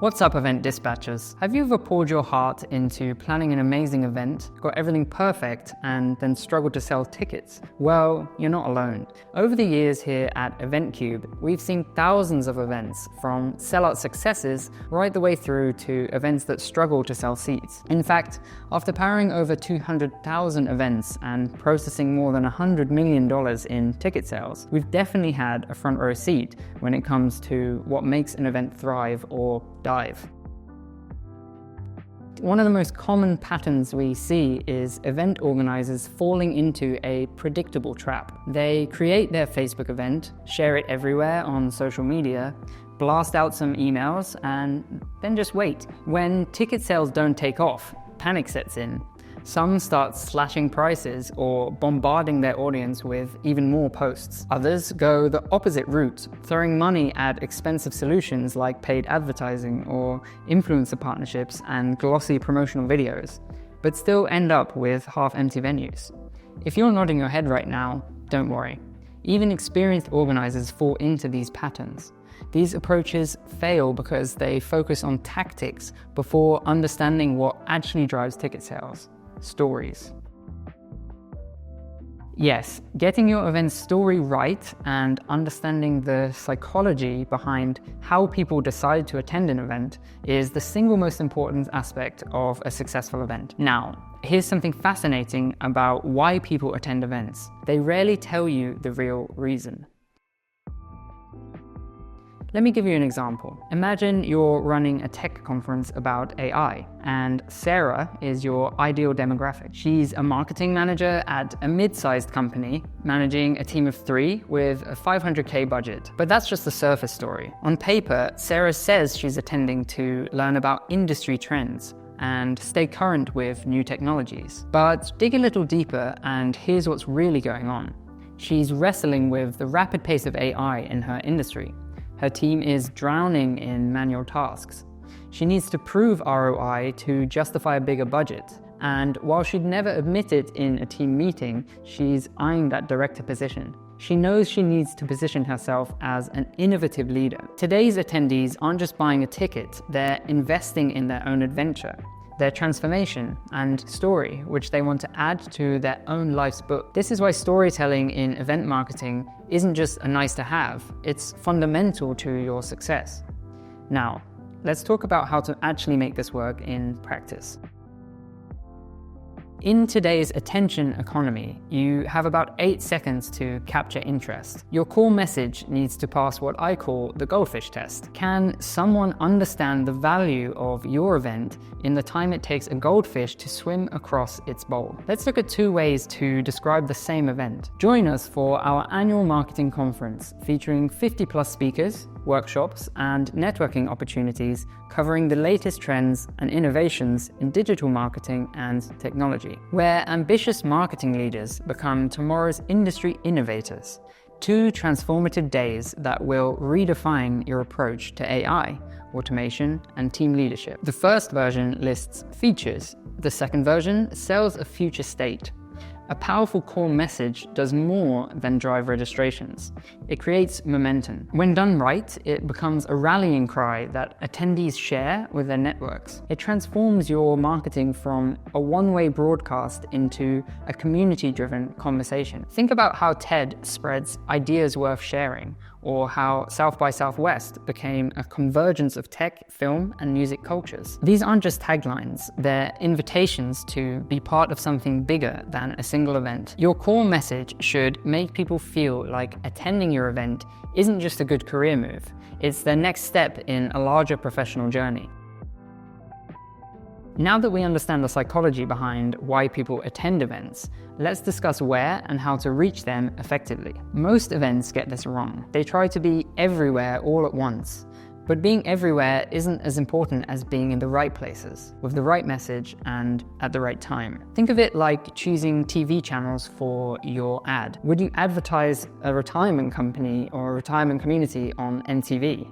What's up, event dispatchers? Have you ever poured your heart into planning an amazing event, got everything perfect, and then struggled to sell tickets? Well, you're not alone. Over the years here at EventCube, we've seen thousands of events, from sellout successes right the way through to events that struggle to sell seats. In fact, after powering over 200,000 events and processing more than $100 million in ticket sales, we've definitely had a front row seat when it comes to what makes an event thrive or dive. One of the most common patterns we see is event organizers falling into a predictable trap. They create their Facebook event, share it everywhere on social media, blast out some emails, and then just wait. When ticket sales don't take off, panic sets in. Some start slashing prices or bombarding their audience with even more posts. Others go the opposite route, throwing money at expensive solutions like paid advertising or influencer partnerships and glossy promotional videos, but still end up with half-empty venues. If you're nodding your head right now, don't worry. Even experienced organizers fall into these patterns. These approaches fail because they focus on tactics before understanding what actually drives ticket sales. Stories. Yes, getting your event's story right and understanding the psychology behind how people decide to attend an event is the single most important aspect of a successful event. Now, here's something fascinating about why people attend events. They rarely tell you the real reason. Let me give you an example. Imagine you're running a tech conference about AI, and Sarah is your ideal demographic. She's a marketing manager at a mid-sized company, managing a team of 3 with a $500K budget. But that's just the surface story. On paper, Sarah says she's attending to learn about industry trends and stay current with new technologies. But dig a little deeper, and here's what's really going on. She's wrestling with the rapid pace of AI in her industry. Her team is drowning in manual tasks. She needs to prove ROI to justify a bigger budget. And while she'd never admit it in a team meeting, she's eyeing that director position. She knows she needs to position herself as an innovative leader. Today's attendees aren't just buying a ticket, they're investing in their own adventure, their transformation and story, which they want to add to their own life's book. This is why storytelling in event marketing isn't just a nice to have, it's fundamental to your success. Now, let's talk about how to actually make this work in practice. In today's attention economy, you have about 8 seconds to capture interest. Your core message needs to pass what I call the goldfish test. Can someone understand the value of your event in the time it takes a goldfish to swim across its bowl? Let's look at 2 ways to describe the same event. Join us for our annual marketing conference featuring 50+ speakers, workshops, and networking opportunities covering the latest trends and innovations in digital marketing and technology, where ambitious marketing leaders become tomorrow's industry innovators. 2 transformative days that will redefine your approach to AI, automation, and team leadership. The first version lists features. The second version sells a future state. A powerful core message does more than drive registrations. It creates momentum. When done right, it becomes a rallying cry that attendees share with their networks. It transforms your marketing from a one-way broadcast into a community-driven conversation. Think about how TED spreads ideas worth sharing, or how South by Southwest became a convergence of tech, film, and music cultures. These aren't just taglines, they're invitations to be part of something bigger than a single event. Your core message should make people feel like attending your event isn't just a good career move, it's their next step in a larger professional journey. Now that we understand the psychology behind why people attend events, let's discuss where and how to reach them effectively. Most events get this wrong. They try to be everywhere all at once. But being everywhere isn't as important as being in the right places, with the right message and at the right time. Think of it like choosing TV channels for your ad. Would you advertise a retirement company or a retirement community on MTV?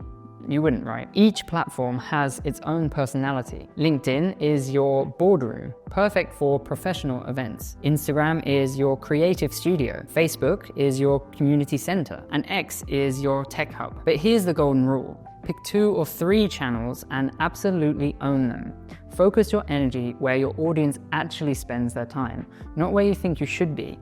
You wouldn't, right? Each platform has its own personality. LinkedIn is your boardroom, perfect for professional events. Instagram is your creative studio. Facebook is your community center. And X is your tech hub. But here's the golden rule. Pick 2 or 3 channels and absolutely own them. Focus your energy where your audience actually spends their time, not where you think you should be.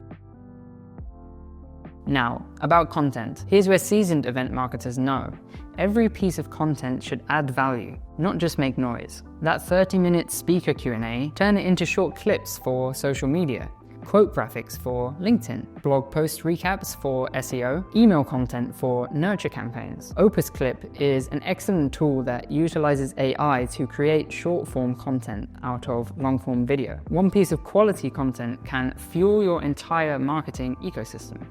Now, about content. Here's where seasoned event marketers know. Every piece of content should add value, not just make noise. That 30-minute speaker Q&A, turn it into short clips for social media, quote graphics for LinkedIn, blog post recaps for SEO, email content for nurture campaigns. Opus Clip is an excellent tool that utilizes AI to create short-form content out of long-form video. One piece of quality content can fuel your entire marketing ecosystem.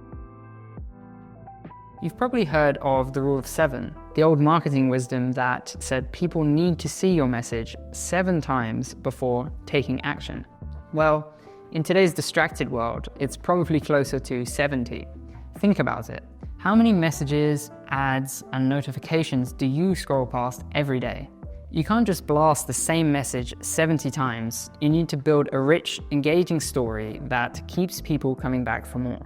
You've probably heard of the rule of 7, the old marketing wisdom that said people need to see your message 7 times before taking action. Well, in today's distracted world, it's probably closer to 70. Think about it. How many messages, ads, and notifications do you scroll past every day? You can't just blast the same message 70 times. You need to build a rich, engaging story that keeps people coming back for more.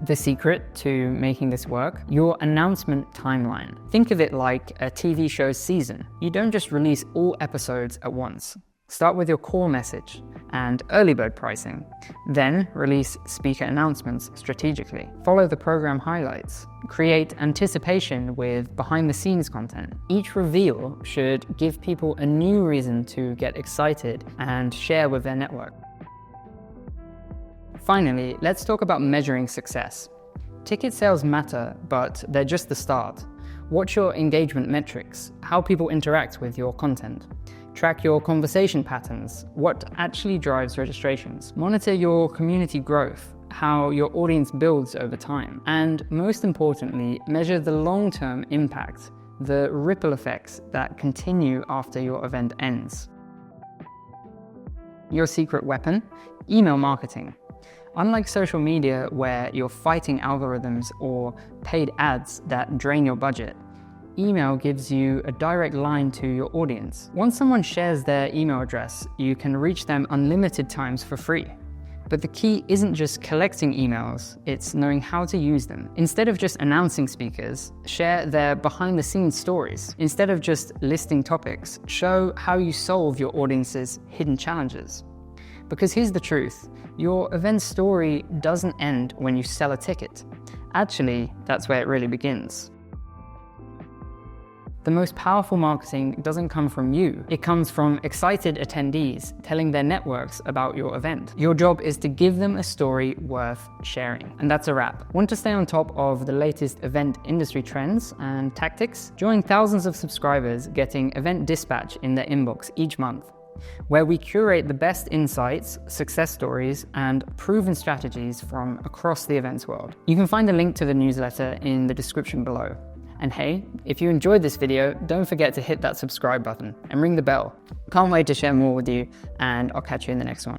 The secret to making this work? Your announcement timeline. Think of it like a TV show's season. You don't just release all episodes at once. Start with your core message and early bird pricing. Then release speaker announcements strategically. Follow the program highlights. Create anticipation with behind-the-scenes content. Each reveal should give people a new reason to get excited and share with their network. Finally, let's talk about measuring success. Ticket sales matter, but they're just the start. Watch your engagement metrics, how people interact with your content. Track your conversation patterns, what actually drives registrations. Monitor your community growth, how your audience builds over time. And most importantly, measure the long-term impact, the ripple effects that continue after your event ends. Your secret weapon? Email marketing. Unlike social media where you're fighting algorithms or paid ads that drain your budget, email gives you a direct line to your audience. Once someone shares their email address, you can reach them unlimited times for free. But the key isn't just collecting emails, it's knowing how to use them. Instead of just announcing speakers, share their behind-the-scenes stories. Instead of just listing topics, show how you solve your audience's hidden challenges. Because here's the truth, your event story doesn't end when you sell a ticket. Actually, that's where it really begins. The most powerful marketing doesn't come from you. It comes from excited attendees telling their networks about your event. Your job is to give them a story worth sharing. And that's a wrap. Want to stay on top of the latest event industry trends and tactics? Join thousands of subscribers getting Event Dispatch in their inbox each month, where we curate the best insights, success stories, and proven strategies from across the events world. You can find a link to the newsletter in the description below. And hey, if you enjoyed this video, don't forget to hit that subscribe button and ring the bell. Can't wait to share more with you, and I'll catch you in the next one.